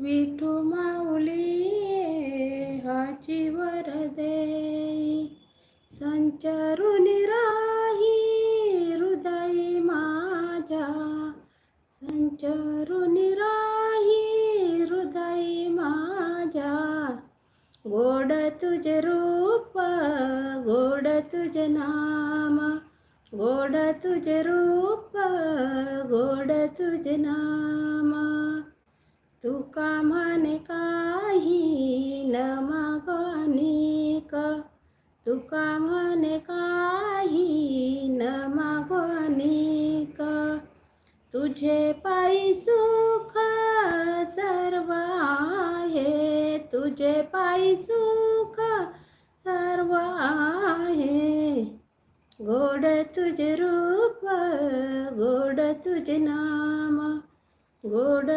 विठू माऊली हाची वरदे संचरून राही हृदय माझ्या संचरून राही हृदय माझ्या गोड तुझे रूप गोड तुझे नाम गोड तुझे रूप गोड तुझे नाम तुका म्हणे काही न मागो अनेक तुका म्हणे काही न मागो अनेक तुझे पायी सुख सर्व आहे तुझे पायी सुख सर्व आहे गोड तुझे रूप गोड तुझे नाम गोड